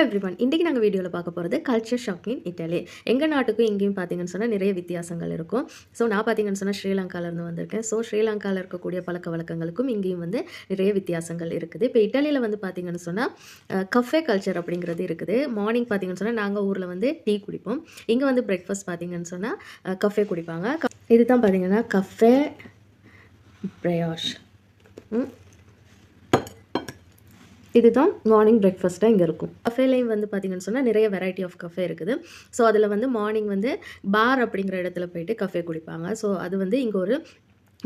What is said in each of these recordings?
Everyone இன்றைக்கி நாங்கள் வீடியோவில் பார்க்க போகிறது கல்ச்சர் ஷாக் இன் இட்டாலி. எங்கள் நாட்டுக்கும் இங்கேயும் பார்த்தீங்கன்னு சொன்னால் நிறைய வித்தியாசங்கள் இருக்கும். ஸோ நான் பார்த்தீங்கன்னு சொன்னால் ஸ்ரீலங்காவிலேருந்து வந்திருக்கேன். ஸோ ஸ்ரீலங்காவில் இருக்கக்கூடிய பழக்க வழக்கங்களுக்கும் இங்கேயும் வந்து நிறைய வித்தியாசங்கள் இருக்குது. இப்போ இட்டாலியில் வந்து பார்த்தீங்கன்னு சொன்னால் கஃபே கல்ச்சர் அப்படிங்கிறது இருக்குது. மார்னிங் பார்த்தீங்கன்னு சொன்னால் நாங்கள் ஊரில் வந்து டீ குடிப்போம். இங்கே வந்து பிரேக்ஃபாஸ்ட் பார்த்தீங்கன்னு சொன்னால் கஃபே குடிப்பாங்க. இதுதான் பார்த்தீங்கன்னா கஃபே பிரயாஷ். இதுதான் மார்னிங் பிரேக்ஃபாஸ்ட்டாக இங்கே இருக்கும். கஃபேலையும் வந்து பார்த்திங்கன்னு சொன்னால் நிறைய வெரைட்டி ஆஃப் கஃபே இருக்குது. ஸோ அதில் வந்து மார்னிங் வந்து பார் அப்படிங்கிற இடத்துல போயிட்டு கஃபே குடிப்பாங்க. ஸோ அது வந்து இங்கே ஒரு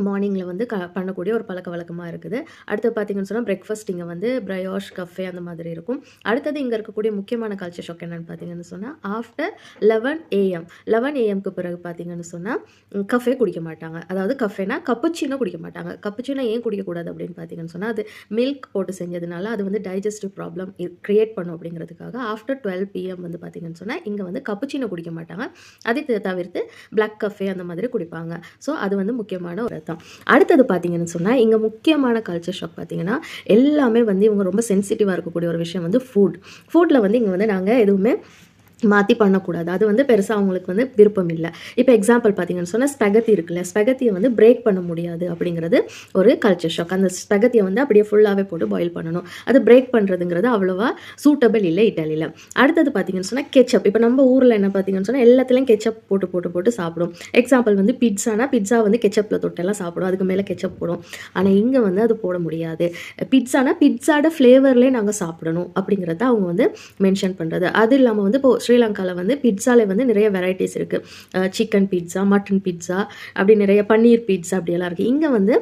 மார்னிங்கில் வந்து பண்ணக்கூடிய ஒரு பழக்க வழக்கமாக இருக்குது. அடுத்து பார்த்திங்கன்னு சொன்னால் பிரேக்ஃபாஸ்ட் இங்கே வந்து பிரயாஷ் கஃபே அந்த மாதிரி இருக்கும். அடுத்தது இங்கே இருக்கக்கூடிய முக்கியமான கல்ச்சர் ஷாக் என்னென்னு பார்த்தீங்கன்னு சொன்னால் ஆஃப்டர் 11 AM பிறகு பார்த்திங்கன்னு சொன்னால் கஃபே குடிக்க மாட்டாங்க. அதாவது கஃபேனா கப்புச்சினோ குடிக்க மாட்டாங்க. கப்புச்சினோ ஏன் குடிக்கக்கூடாது அப்படின்னு பார்த்தீங்கன்னு சொன்னால் அது மில்க் போட்டு செஞ்சதுனால அது வந்து டைஜஸ்டிவ் ப்ராப்ளம் க்ரியேட் பண்ணும் அப்படிங்கிறதுக்காக ஆஃப்டர் 12 PM வந்து பார்த்திங்கன்னு சொன்னால் இங்கே வந்து கப்புச்சினோ குடிக்க மாட்டாங்க. அதை தவிர்த்து பிளாக் கஃபே அந்த மாதிரி குடிப்பாங்க. ஸோ அது வந்து முக்கியமான ஒரு தான். அடுத்தது பார்த்தீங்கன்னு சொன்னால் இங்கே முக்கியமான கல்ச்சர் ஷாக் பார்த்தீங்கன்னா எல்லாமே வந்து இவங்க ரொம்ப சென்சிட்டிவாக இருக்கக்கூடிய ஒரு விஷயம் வந்து ஃபுட்டில் வந்து இங்கே வந்து நாங்கள் எதுவுமே மாற்றி பண்ணக்கூடாது. அது வந்து பெருசாக அவங்களுக்கு வந்து விருப்பம் இல்லை. இப்போ எக்ஸாம்பிள் பார்த்தீங்கன்னு சொன்னால் ஸ்பெகத்தி இருக்குல்ல, ஸ்பெகத்தியை வந்து பிரேக் பண்ண முடியாது அப்படிங்கிறது ஒரு கல்ச்சர் ஷாக். அந்த ஸ்பெகத்தியை வந்து அப்படியே ஃபுல்லாகவே போட்டு பாயில் பண்ணணும். அது பிரேக் பண்ணுறதுங்கிறது அவ்வளோவா சூட்டபிள் இல்லை இட்டாலியில். அடுத்தது பார்த்தீங்கன்னு சொன்னால் கெச்சப். இப்போ நம்ம ஊரில் என்ன பார்த்தீங்கன்னு சொன்னால் எல்லாத்துலேயும் கெச்சப் போட்டு சாப்பிடும். எக்ஸாம்பிள் வந்து பிட்ஸா வந்து கெச்சப்பில் தொட்டெல்லாம் சாப்பிடும். அதுக்கு மேலே கெச்சப் போடும். ஆனால் இங்கே வந்து அது போட முடியாது. பிட்ஸாட ஃப்ளேவர்லேயே நாங்கள் சாப்பிடணும் அப்படிங்கிறத அவங்க வந்து மென்ஷன் பண்ணுறது. அது இல்லாமல் வந்து இப்போ ஸ்ரீலங்காவில் வந்து பிட்ஸாலே வந்து நிறைய வெரைட்டிஸ் இருக்குது. சிக்கன் பீட்ஸா, மட்டன் பீட்ஸா, அப்படி நிறைய பன்னீர் பீட்ஸா அப்படியெல்லாம் இருக்குது. இங்கே வந்து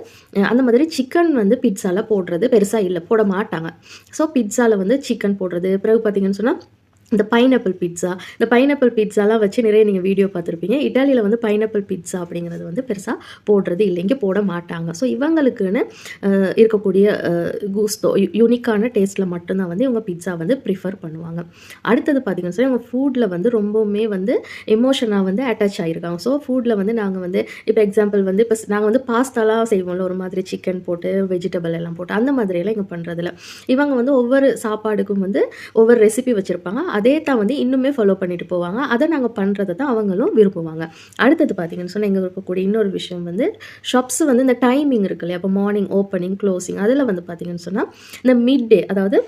அந்த மாதிரி சிக்கன் வந்து பிட்ஸாவில் போடுறது பெருசாக இல்லை, போட மாட்டாங்க. ஸோ பிட்ஸாவில் வந்து சிக்கன் போடுறது. பிறகு பார்த்தீங்கன்னு சொன்னால் இந்த பைனாப்பிள் பீட்ஸாலாம் வச்சு நிறைய நீங்கள் வீடியோ பார்த்துருப்பீங்க. இட்டாலியில் வந்து பைனாப்பிள் பீட்ஸா அப்படிங்கிறது வந்து பெருசாக போடுறது இல்லை, இங்கே போட மாட்டாங்க. ஸோ இவங்களுக்குன்னு இருக்கக்கூடிய கூஸ்தோ யூனிக்கான டேஸ்ட்டில் மட்டும்தான் வந்து இவங்க பீட்ஸா வந்து ப்ரிஃபர் பண்ணுவாங்க. அடுத்தது பார்த்திங்கன்னு சொல்லி இவங்க ஃபுட்டில் வந்து ரொம்பவுமே வந்து எமோஷனாக வந்து அட்டாச் ஆகிருக்காங்க. ஸோ ஃபுட்டில் வந்து நாங்கள் வந்து இப்போ எக்ஸாம்பிள் வந்து இப்போ நாங்கள் வந்து பாஸ்தாலாம் செய்வோம்ல, ஒரு மாதிரி சிக்கன் போட்டு வெஜிடபிள் எல்லாம் போட்டு அந்த மாதிரியெல்லாம் இங்கே பண்ணுறதில்ல. இவங்க வந்து ஒவ்வொரு சாப்பாடுக்கும் வந்து ஒவ்வொரு ரெசிபி வச்சுருப்பாங்க. அதே தான் வந்து இன்னுமே ஃபாலோ பண்ணிட்டு போவாங்க. அதை நாங்கள் பண்ணுறதை தான் அவங்களும் விரும்புவாங்க. அடுத்தது பார்த்தீங்கன்னு சொன்னால் இங்கே இருக்கக்கூடிய இன்னொரு விஷயம் வந்து ஷாப்ஸ் வந்து இந்த டைமிங் இருக்கு இல்லையா, அப்போ மார்னிங் ஓப்பனிங் க்ளோசிங் அதில் வந்து பார்த்தீங்கன்னு சொன்னால் இந்த மிட் டே, அதாவது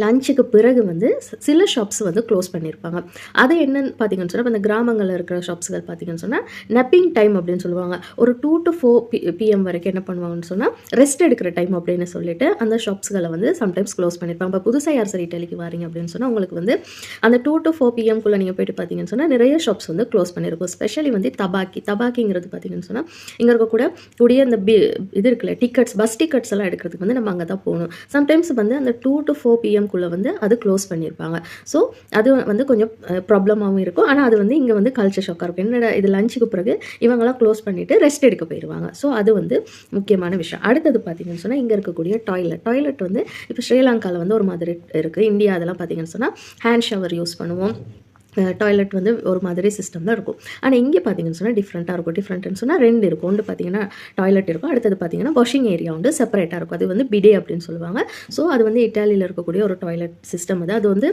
லஞ்சுக்கு பிறகு வந்து சில ஷாப்ஸ் வந்து க்ளோஸ் பண்ணியிருப்பாங்க. அது என்னன்னு பார்த்தீங்கன்னு சொன்னால் இந்த கிராமங்களில் இருக்கிற ஷாப்ஸ்கள் பார்த்தீங்கன்னு சொன்னால் நப்பிங் டைம் அப்படின்னு சொல்லுவாங்க. ஒரு 2 to 4 PM வரைக்கும் என்ன பண்ணுவாங்கன்னு சொன்னால் ரெஸ்ட் எடுக்கிற டைம் அப்படின்னு சொல்லிட்டு அந்த ஷாப்ஸ்களை வந்து சம்டைம்ஸ் க்ளோஸ் பண்ணியிருப்பாங்க. இப்போ புதுசாக யார் சரி இட்டாலிக்கு வாரீங்க அப்படின்னு சொன்னால் உங்களுக்கு வந்து அந்த 2 to 4 PM நீங்கள் போய்ட்டு பார்த்தீங்கன்னு சொன்னால் நிறைய ஷாப்ஸ் வந்து க்ளோஸ் பண்ணியிருக்கும். ஸ்பெஷலி வந்து தபாக்கிங்கிறது பார்த்தீங்கன்னு சொன்னால் இங்கே இருக்கக்கூடிய இந்த இது இருக்குல்ல டிக்கெட்ஸ், பஸ் டிக்கெட்ஸ் எல்லாம் எடுக்கிறதுக்கு வந்து நம்ம அங்கே தான் போகணும். சம்டைம்ஸ் வந்து அந்த 2 to 4 PM வந்து அது க்ளோஸ் பண்ணியிருப்பாங்க. ஸோ அது வந்து கொஞ்சம் ப்ராப்ளமாகவும் இருக்கும். ஆனால் அது வந்து இங்கே வந்து கல்ச்சர் ஷாக்காக இருக்கும். என்னடா இது லஞ்சுக்கு பிறகு இவங்கெல்லாம் க்ளோஸ் பண்ணிவிட்டு ரெஸ்ட் எடுக்க போயிடுவாங்க. ஸோ அது வந்து முக்கியமான விஷயம். அடுத்தது பார்த்தீங்கன்னு சொன்னால் இங்கே இருக்கக்கூடிய டாய்லெட் வந்து இப்போ ஸ்ரீலங்காவில் வந்து ஒரு மாதிரி இருக்குது. இந்தியா அதெல்லாம் பார்த்தீங்கன்னு சொன்னால் ஹேண்ட் ஷவர் யூஸ் பண்ணுவோம். டாய்லெட் வந்து ஒரு மாதிரி சிஸ்டமில் இருக்கும். ஆனால் இங்கே பார்த்தீங்கன்னு சொன்னால் டிஃப்ரெண்ட்டாக இருக்கும். டிஃப்ரெண்ட்டுன்னு சொன்னால் 2 இருக்கும். ஒன்று பார்த்தீங்கன்னா டாய்லெட் இருக்கும், அடுத்தது பார்த்தீங்கன்னா வாஷிங் ஏரியா வந்து செப்பரேட்டாக இருக்கும். அது வந்து பிடே அப்படின்னு சொல்லுவாங்க. ஸோ அது வந்து இட்டாலியில் இருக்கக்கூடிய ஒரு டாய்லெட் சிஸ்டம். அது வந்து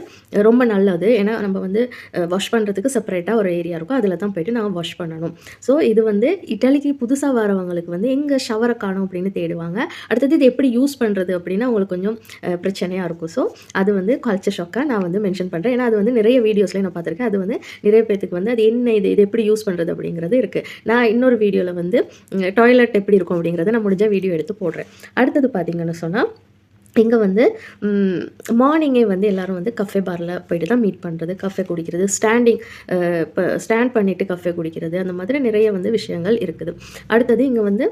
ரொம்ப நல்லது. ஏன்னா நம்ம வந்து வாஷ் பண்ணுறதுக்கு செப்பரேட்டாக ஒரு ஏரியா இருக்கும், அதில் தான் போய்ட்டு நாங்கள் வாஷ் பண்ணணும். ஸோ இது வந்து இட்டாலிக்கு புதுசாக வரவங்களுக்கு வந்து எங்கே ஷவரை காணும் அப்படின்னு தேடுவாங்க. அடுத்தது இது எப்படி யூஸ் பண்ணுறது அப்படின்னா அவங்களுக்கு கொஞ்சம் பிரச்சனையாக இருக்கும். ஸோ அது வந்து கல்ச்சர் ஷாக்காக நான் வந்து மென்ஷன் பண்ணுறேன். ஏன்னா அது வந்து நிறைய வீடியோஸ்லேயும் நான் பார்த்துருக்கேன். அது வந்து நிறைய பேருக்கு வந்து அது என்ன இது எப்படி யூஸ் பண்ணுறது அப்படிங்கிறது இருக்குது. நான் இன்னொரு வீடியோவில் வந்து டாய்லெட் எப்படி இருக்கும் அப்படிங்கிறத நான் முடிஞ்ச வீடியோ எடுத்து போடுறேன். அடுத்தது பார்த்தீங்கன்னு சொன்னால் இங்கே வந்து மார்னிங்கே வந்து எல்லோரும் வந்து கஃபே பாரில் போய்ட்டு தான் மீட் பண்ணுறது, கஃபே குடிக்கிறது, இப்போ ஸ்டாண்ட் பண்ணிவிட்டு கஃபே குடிக்கிறது, அந்த மாதிரி நிறைய வந்து விஷயங்கள் இருக்குது. அடுத்தது இங்கே வந்து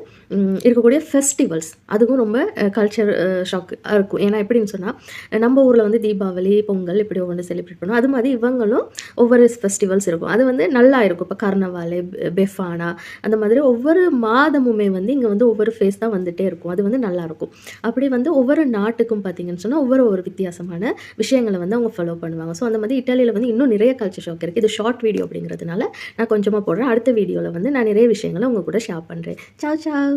இருக்கக்கூடிய ஃபெஸ்டிவல்ஸ் அதுவும் ரொம்ப கல்ச்சர் ஷாக் இருக்கும். ஏன்னா எப்படின்னு சொன்னால் நம்ம ஊரில் வந்து தீபாவளி, பொங்கல் இப்படி ஒவ்வொன்று செலிப்ரேட் பண்ணுவோம். அது மாதிரி இவங்களும் ஒவ்வொரு ஃபெஸ்டிவல்ஸ் இருக்கும். அது வந்து நல்லா இருக்கும். இப்போ கர்னவாலே, பெஃபானா அந்த மாதிரி ஒவ்வொரு மாதமுமே வந்து இங்கே வந்து ஒவ்வொரு ஃபேஸ் தான் வந்துகிட்டே இருக்கும். அது வந்து நல்லாயிருக்கும். அப்படி வந்து ஒவ்வொரு நாட்டுக்கும் பார்த்தீங்கன்னு சொன்னால் ஒவ்வொரு வித்தியாசமான விஷயங்களை வந்து அவங்க ஃபாலோ பண்ணுவாங்க. ஸோ அந்த மாதிரி இட்டாலியில் வந்து இன்னும் நிறைய கல்ச்சர் ஷாக் இருக்குது. இது ஷார்ட் வீடியோ அப்படிங்கிறதுனால நான் கொஞ்சமாக போடுறேன். அடுத்த வீடியோவில் வந்து நான் நிறைய விஷயங்களை உங்கள் கூட ஷேர் பண்ணுறேன். Ciao Zhao.